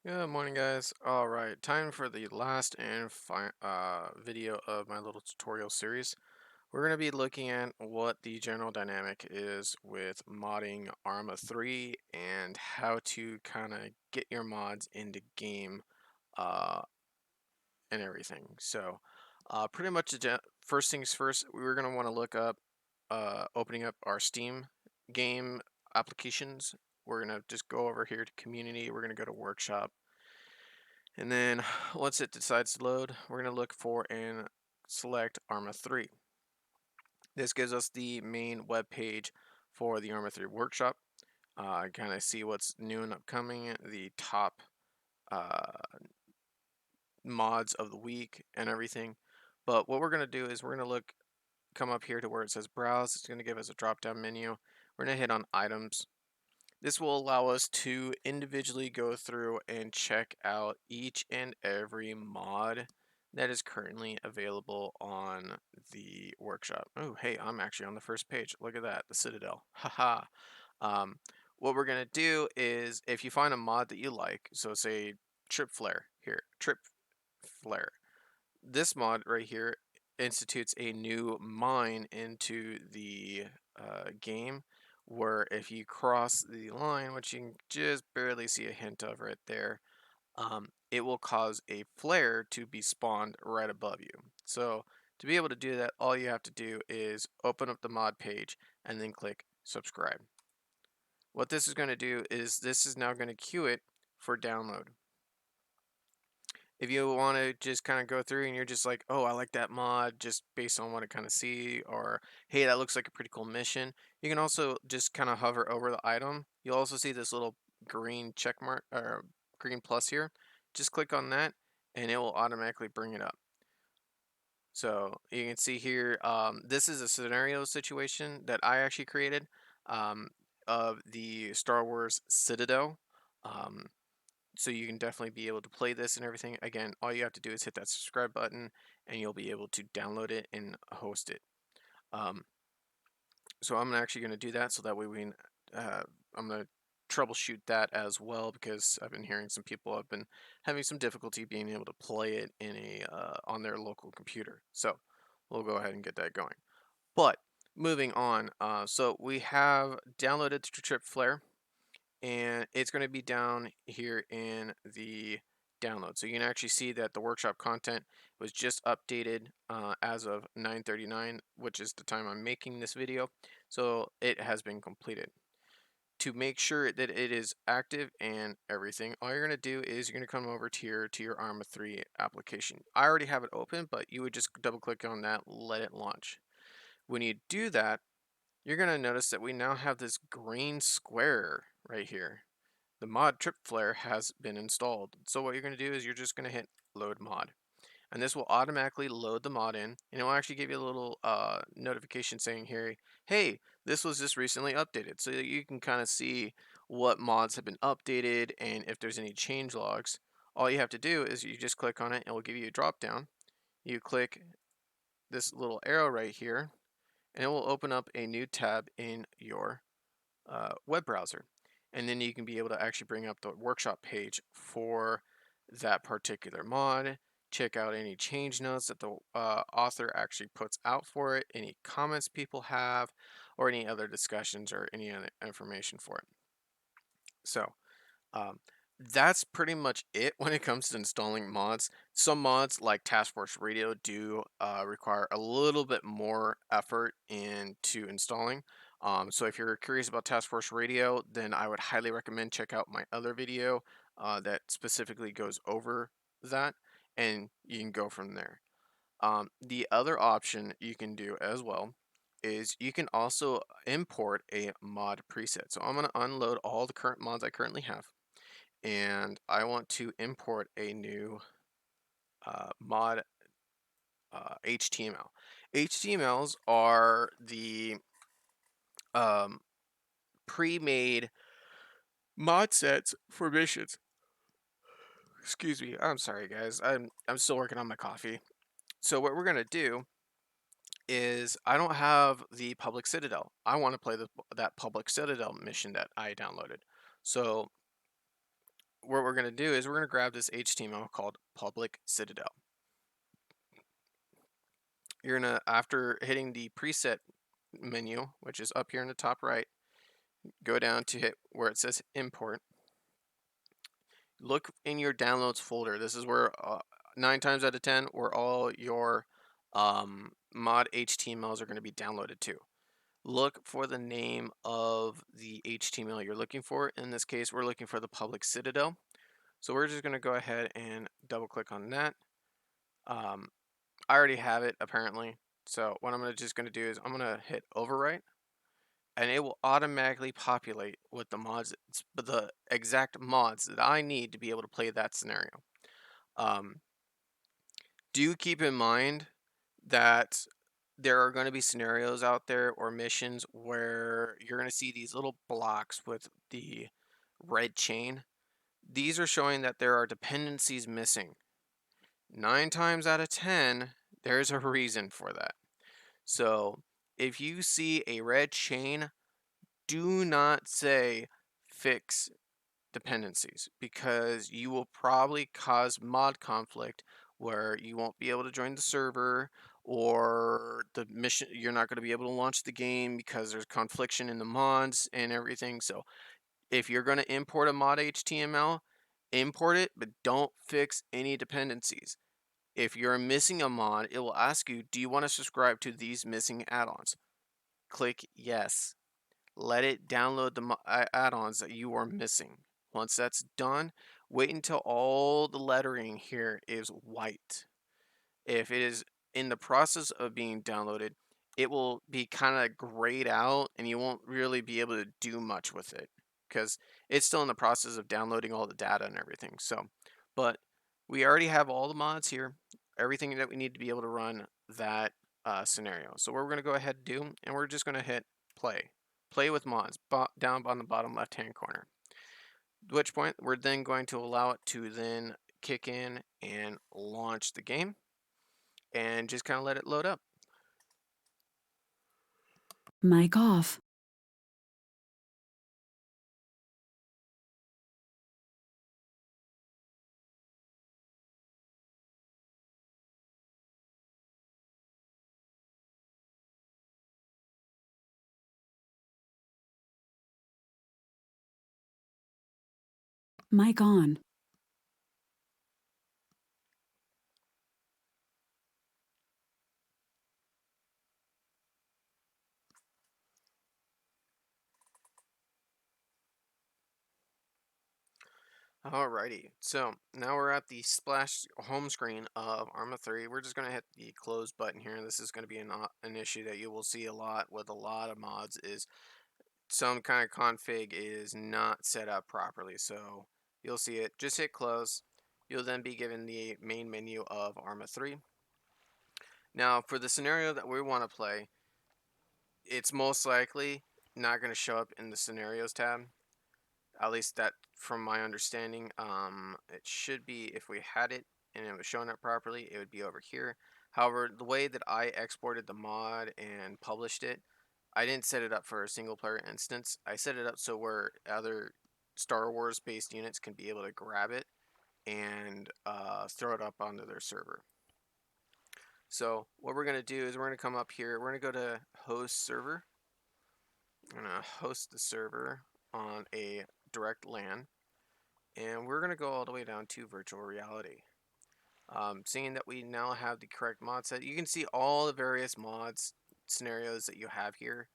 Good morning, guys. All right, time for the last and video of my little tutorial series. We're going to be looking at what the general dynamic is with modding Arma 3 and how to kind of get your mods into game uh, and everything. Pretty much first things first, we were going to want to look up opening up our Steam game applications. We're going to just go over here to community. We're going to go to workshop. And then once it decides to load, we're going to look for and select Arma 3. This gives us the main web page for the Arma 3 workshop. Kind of see what's new and upcoming, the top uh, mods of the week and everything. But what we're going to do is we're going to come up here to where it says browse. It's going to give us a drop down menu. We're going to hit on items. This will allow us to individually go through and check out each and every mod that is currently available on the workshop. Oh, hey, I'm actually on the first page. Look at that, the Citadel. Haha. Um, what we're gonna do is if you find a mod that you like, so say Trip Flare here, Trip Flare. This mod right here institutes a new mine into the game where if you cross the line, which you can just barely see a hint of right there, it will cause a flare to be spawned right above you. So to be able to do that, all you have to do is open up the mod page and then click subscribe. What this is going to do is this is now going to queue it for download. If you want to just kind of go through and you're just like, oh, I like that mod just based on what I kind of see, or hey, that looks like a pretty cool mission, you can also just kind of hover over the item. You'll also see this little green check mark or green plus here. Just click on that and it will automatically bring it up. So you can see here, this is a scenario situation that I actually created um, of the Star Wars Citadel. Um, so you can definitely be able to play this and everything. Again, all you have to do is hit that subscribe button and you'll be able to download it and host it. Um, so I'm actually going to do that so that way I'm going to troubleshoot that as well because I've been hearing some people have been having some difficulty being able to play it in on their local computer. So we'll go ahead and get that going. But moving on, so we have downloaded the Trip Flare and it's going to be down here in the download. So you can actually see that the workshop content was just updated as of 9:39, which is the time I'm making this video. So it has been completed. To make sure that it is active and everything, all you're going to do is you're going to come over to your Arma 3 application. I already have it open, but you would just double click on that, let it launch. When you do that, you're going to notice that we now have this green square right here. The mod Trip Flare has been installed. So what you're going to do is you're just going to hit load mod. And this will automatically load the mod in, and it will actually give you a little notification saying here, hey, this was just recently updated. So that you can kind of see what mods have been updated and if there's any change logs. All you have to do is you just click on it and it will give you a drop down. You click this little arrow right here, and it will open up a new tab in your web browser. And then you can be able to actually bring up the workshop page for that particular mod, check out any change notes that the author actually puts out for it, any comments people have, or any other discussions or any other information for it. So um, that's pretty much it when it comes to installing mods. Some mods like Task Force Radio do require a little bit more effort into installing. So if you're curious about Task Force Radio, then I would highly recommend check out my other video that specifically goes over that, and you can go from there. The other option you can do as well is you can also import a mod preset. So I'm going to unload all the current mods I currently have and I want to import a new mod HTML. HTMLs are the um, pre-made mod sets for missions. Excuse me, I'm sorry guys. I'm still working on my coffee. So what we're gonna do is I don't have the public Citadel. I want to play that public Citadel mission that I downloaded. So what we're we're going to do is we're going to grab this HTML called public citadel. You're going to, after hitting the preset menu, which is up here in the top right, go down to hit where it says import. Look in your downloads folder. This is where 9 times out of 10 where all your mod HTMLs are going to be downloaded to. Look for the name of the HTML you're looking for. In this case, we're looking for the public citadel. So we're just going to go ahead and double click on that. I already have it apparently. So what I'm just going to do is I'm going to hit overwrite, and it will automatically populate with the mods, the exact mods that I need to be able to play that scenario. Do keep in mind that there are going to be scenarios out there or missions where you're going to see these little blocks with the red chain. These are showing that there are dependencies missing. 9 times out of 10, there's a reason for that. So if you see a red chain, do not say fix dependencies, because you will probably cause mod conflict where you won't be able to join the server, or the mission, you're not going to be able to launch the game because there's confliction in the mods and everything. So if you're going to import a mod HTML, import it, but don't fix any dependencies. If you're missing a mod, it will ask you, do you want to subscribe to these missing add-ons? Click yes. Let it download the add-ons that you are missing. Once that's done, wait until all the lettering here is white. If it is in the process of being downloaded, it will be kind of grayed out and you won't really be able to do much with it because it's still in the process of downloading all the data and everything. So, but we already have all the mods here, everything that we need to be able to run that scenario. So what we're going to go ahead and do, and we're just going to hit play. Play with mods, down on the bottom left-hand corner. At which point, we're then going to allow it to then kick in and launch the game, and just kind of let it load up. Mic off. Mic on. Alrighty, so now we're at the splash home screen of Arma 3. We're just going to hit the close button here. This is going to be an issue that you will see a lot with a lot of mods, is some kind of config is not set up properly. So you'll see it. Just hit close. You'll then be given the main menu of Arma 3. Now for the scenario that we want to play, it's most likely not going to show up in the scenarios tab. At least that from my understanding. It should be, if we had it and it was showing up properly, it would be over here. However, the way that I exported the mod and published it, I didn't set it up for a single player instance. I set it up so where other Star Wars based units can be able to grab it and throw it up onto their server. So what we're going to do is we're going to come up here, we're going to go to host server. I'm going to host the server on a direct LAN, and we're going to go all the way down to virtual reality. Seeing that we now have the correct mod set, you can see all the various mods scenarios that you have here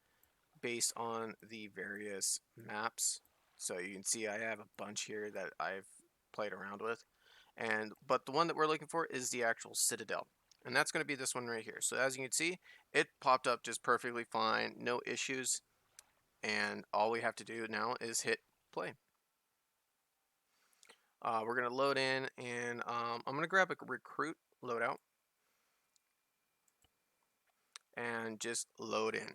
based on the various maps. So you can see I have a bunch here that I've played around with, but the one that we're looking for is the actual Citadel, and that's going to be this one right here. So as you can see, it popped up just perfectly fine, no issues, and all we have to do now is hit play. We're going to load in, and I'm going to grab a recruit loadout and just load in.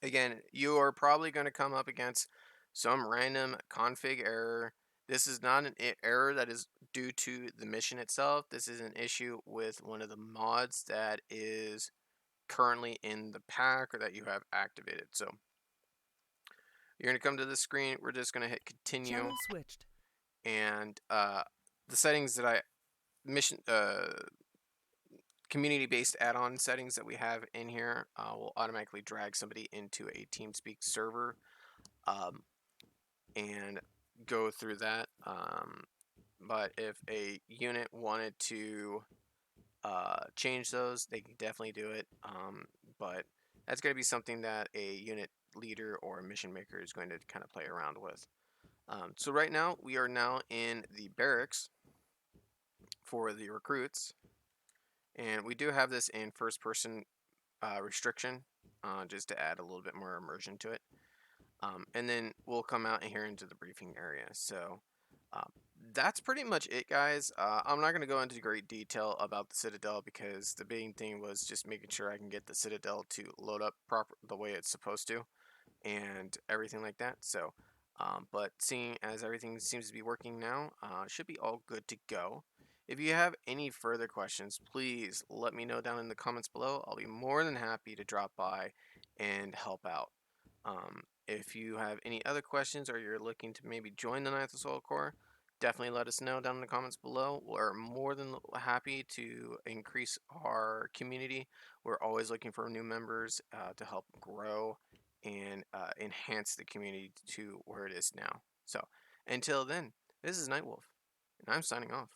Again, you are probably going to come up against some random config error. This is not an error that is due to the mission itself. This is an issue with one of the mods that is currently in the pack or that you have activated. So you're going to come to the screen. We're just going to hit continue, Channel switched. and the settings that I mission community-based add-on settings that we have in here will automatically drag somebody into a TeamSpeak server um, and go through that. But if a unit wanted to change those, they can definitely do it. But that's going to be something that a unit leader or a mission maker is going to kind of play around with. So right now, we are now in the barracks for the recruits, and we do have this in first person restriction just to add a little bit more immersion to it. And then we'll come out here into the briefing area. So um, that's pretty much it, guys. I'm not going to go into great detail about the Citadel because the main thing was just making sure I can get the Citadel to load up proper the way it's supposed to and everything like that. So, but seeing as everything seems to be working now, should be all good to go. If you have any further questions, please let me know down in the comments below. I'll be more than happy to drop by and help out. If you have any other questions or you're looking to maybe join the Ninth Assault Corps, definitely let us know down in the comments below. We're more than happy to increase our community. We're always looking for new members to help grow and enhance the community to where it is now. So until then, this is Nightwolf, and I'm signing off.